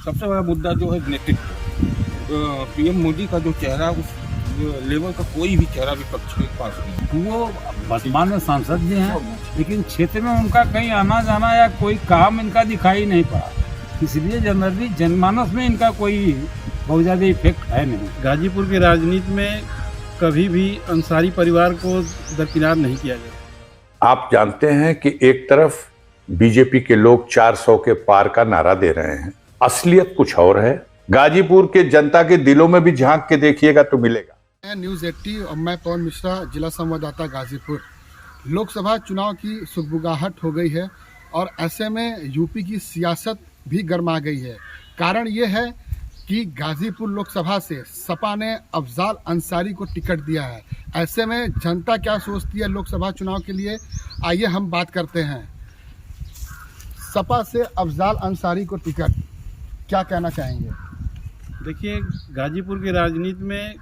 सबसे बड़ा मुद्दा जो है नेतृत्व। पीएम मोदी का जो चेहरा, उस लेवल का कोई भी चेहरा विपक्ष के पास नहीं। वो वर्तमान में सांसद जी हैं, लेकिन क्षेत्र में उनका कहीं आना जाना या कोई काम इनका दिखाई नहीं पड़ा, इसलिए जनरली जनमानस में इनका कोई बहुत ज़्यादा इफेक्ट है नहीं। गाजीपुर की राजनीति में कभी भी अंसारी परिवार को दरकिनार नहीं किया जाता। आप जानते हैं कि एक तरफ बीजेपी के लोग 400 के पार का नारा दे रहे हैं, असलियत कुछ और है। गाजीपुर के जनता के दिलों में भी झांक के देखिएगा तो मिलेगा। न्यूज़ 80 और मैं पवन मिश्रा, जिला संवाददाता गाजीपुर। लोकसभा चुनाव की सुगबुगाहट हो गई है और ऐसे में यूपी की सियासत भी गर्मा गई है। कारण ये है कि गाजीपुर लोकसभा से सपा ने अफजाल अंसारी को टिकट दिया है। ऐसे में जनता क्या सोचती है लोकसभा चुनाव के लिए, आइए हम बात करते हैं। सपा से अफजाल अंसारी को टिकट, क्या कहना चाहेंगे? देखिए, गाजीपुर की राजनीति में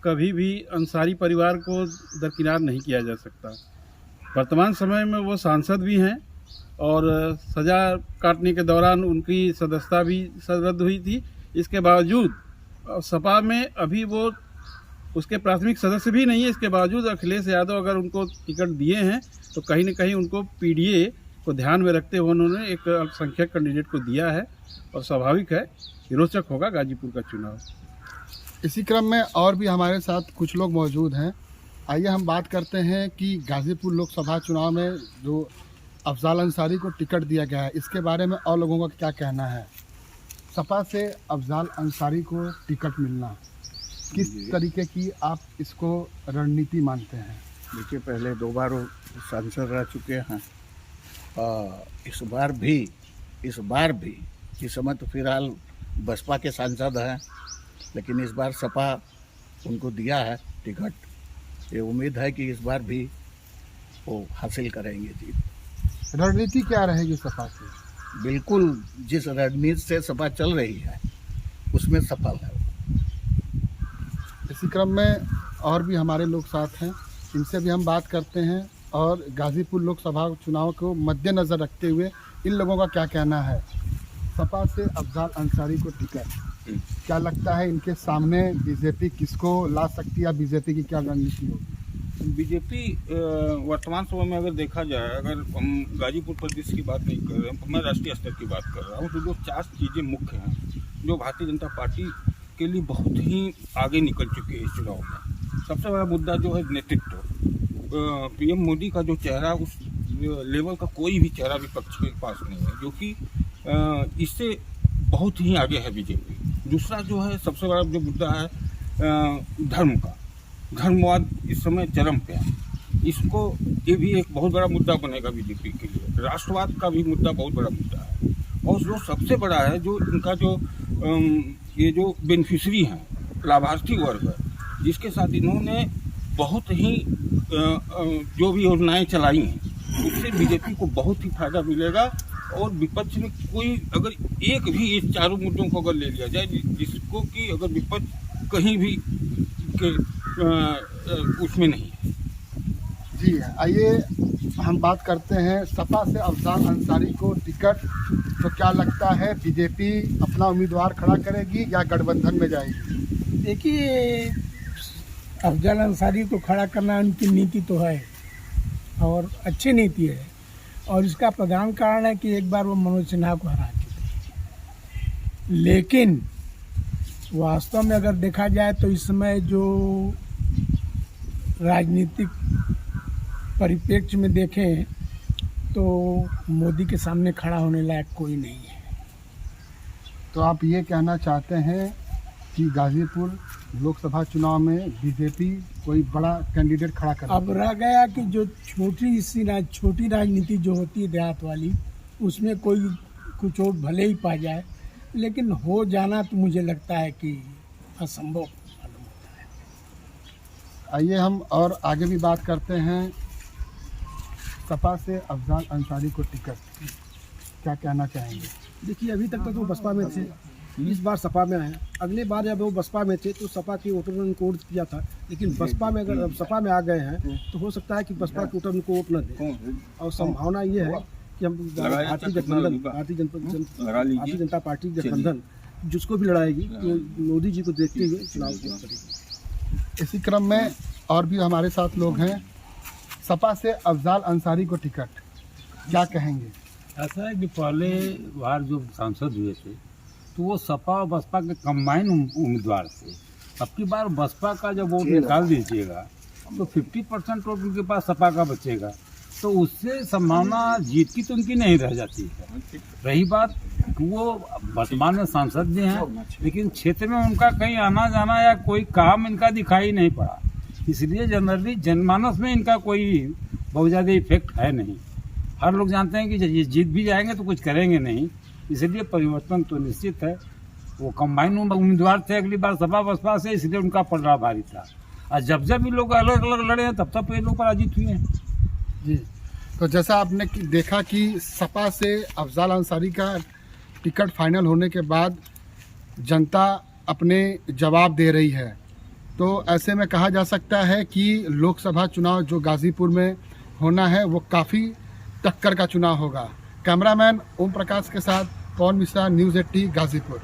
कभी भी अंसारी परिवार को दरकिनार नहीं किया जा सकता। वर्तमान समय में वो सांसद भी हैं और सजा काटने के दौरान उनकी सदस्यता भी रद्द हुई थी। इसके बावजूद सपा में अभी वो उसके प्राथमिक सदस्य भी नहीं है। इसके बावजूद अखिलेश यादव अगर उनको टिकट दिए हैं तो कहीं न कहीं उनको पीडीए को ध्यान में रखते हुए उन्होंने एक अल्पसंख्यक कैंडिडेट को दिया है और स्वाभाविक है रोचक होगा गाजीपुर का चुनाव। इसी क्रम में और भी हमारे साथ कुछ लोग मौजूद हैं। आइए हम बात करते हैं कि गाजीपुर लोकसभा चुनाव में जो अफजाल अंसारी को टिकट दिया गया है, इसके बारे में और लोगों का क्या कहना है। सपा से अफजाल अंसारी को टिकट मिलना, किस तरीके की आप इसको रणनीति मानते हैं? देखिए, पहले 2 बार वो सांसद रह चुके हैं। इस बार भी इस समय तो फिलहाल बसपा के सांसद हैं, लेकिन इस बार सपा उनको दिया है टिकट। ये उम्मीद है कि इस बार भी वो हासिल करेंगे जीत। रणनीति क्या रहेगी सपा की? बिल्कुल, जिस रणनीति से सपा चल रही है उसमें सफल है। इसी क्रम में और भी हमारे लोग साथ हैं, इनसे भी हम बात करते हैं और गाजीपुर लोकसभा चुनाव को मद्देनज़र रखते हुए इन लोगों का क्या कहना है। सपा से अफजाल अंसारी को टिकट, क्या लगता है इनके सामने बीजेपी किसको ला सकती है, बीजेपी की क्या रणनीति होगी? बीजेपी वर्तमान समय में अगर देखा जाए, अगर हम गाजीपुर प्रदेश की बात नहीं कर रहे हैं, मैं राष्ट्रीय स्तर की बात कर रहा हूँ, तो जो 4 चीज़ें मुख्य हैं जो भारतीय जनता पार्टी के लिए बहुत ही आगे निकल चुकी है इस चुनाव में। सबसे बड़ा मुद्दा जो है नेतृत्व। पीएम मोदी का जो चेहरा, उस लेवल का कोई भी चेहरा विपक्ष के पास नहीं है, जो कि इससे बहुत ही आगे है बीजेपी। दूसरा जो है सबसे बड़ा जो मुद्दा है धर्म का, धर्मवाद इस समय चरम पे है। इसको ये भी एक बहुत बड़ा मुद्दा बनेगा बीजेपी के लिए। राष्ट्रवाद का भी मुद्दा बहुत बड़ा मुद्दा है। और जो सबसे बड़ा है, जो इनका जो ये जो बेनिफिशरी हैं, लाभार्थी वर्ग है, जिसके साथ इन्होंने बहुत ही जो भी योजनाएं चलाई हैं, उससे बीजेपी को बहुत ही फायदा मिलेगा। और विपक्ष में कोई अगर एक भी इस चारों मुद्दों को अगर ले लिया जाए, जिसको कि अगर विपक्ष कहीं भी के उसमें नहीं है। जी, आइए हम बात करते हैं सपा से अफजाल अंसारी को टिकट, तो क्या लगता है बीजेपी अपना उम्मीदवार खड़ा करेगी या गठबंधन में जाएगी? देखिए, अफजाल अंसारी को खड़ा करना उनकी नीति तो है और अच्छी नीति है, और इसका प्रधान कारण है कि एक बार वो मनोज सिन्हा को हरा चुके हैं। लेकिन वास्तव में अगर देखा जाए तो इस समय जो राजनीतिक परिप्रेक्ष्य में देखें तो मोदी के सामने खड़ा होने लायक कोई नहीं है। तो आप ये कहना चाहते हैं कि गाजीपुर लोकसभा चुनाव में बीजेपी कोई बड़ा कैंडिडेट खड़ा कर? अब रह गया कि जो छोटी राजनीति जो होती है देहात वाली, उसमें कोई कुछ और भले ही पा जाए, लेकिन हो जाना तो मुझे लगता है कि असंभव मालूम होता है। आइए हम और आगे भी बात करते हैं। सपा से अफजाल अंसारी को टिकट, क्या कहना चाहेंगे? देखिए, अभी तक तो वो बसपा में थे, इस बार सपा में आए। अगले बार जब वो बसपा में थे तो सपा की वोटरों ने उनको वोट किया था, लेकिन बसपा में अगर सपा में आ गए हैं तो हो सकता है कि बसपा के वोटर उनको वोट न दें। और संभावना ये है कि हम भारतीय जनता पार्टी गठबंधन जिसको भी लड़ाएगी वो मोदी जी को देखते हुए चुनाव करेगी। इसी क्रम में और भी हमारे साथ लोग हैं। सपा से अफजाल अंसारी को टिकट, क्या कहेंगे? ऐसा है कि पहले बार जो सांसद हुए थे तो वो सपा और बसपा के कंबाइन उम्मीदवार थे। अब की बार बसपा का जब वोट निकाल दीजिएगा तो 50% वोट उनके पास सपा का बचेगा, तो उससे संभावना जीत की तो उनकी नहीं रह जाती है। रही बात वो वर्तमान में सांसद भी हैं, लेकिन क्षेत्र में उनका कहीं आना जाना या कोई काम इनका दिखाई नहीं पड़ा, इसलिए जनरली जनमानस में इनका कोई बहुत ज़्यादा इफेक्ट है नहीं। हर लोग जानते हैं कि ये जीत भी जाएंगे तो कुछ करेंगे नहीं, इसलिए परिवर्तन तो निश्चित है। वो कंबाइन उम्मीदवार थे अगली बार सपा बसपा से, इसलिए उनका पलड़ा भारी था। और जब भी लोग अलग अलग लड़े हैं तब ये लोग पराजित हुए हैं। जी, तो जैसा आपने देखा कि सपा से अफजाल अंसारी का टिकट फाइनल होने के बाद जनता अपने जवाब दे रही है, तो ऐसे में कहा जा सकता है कि लोकसभा चुनाव जो गाजीपुर में होना है वो काफ़ी टक्कर का चुनाव होगा। कैमरामैन ओम प्रकाश के साथ पवन मिश्रा, न्यूज़ 80 गाजीपुर।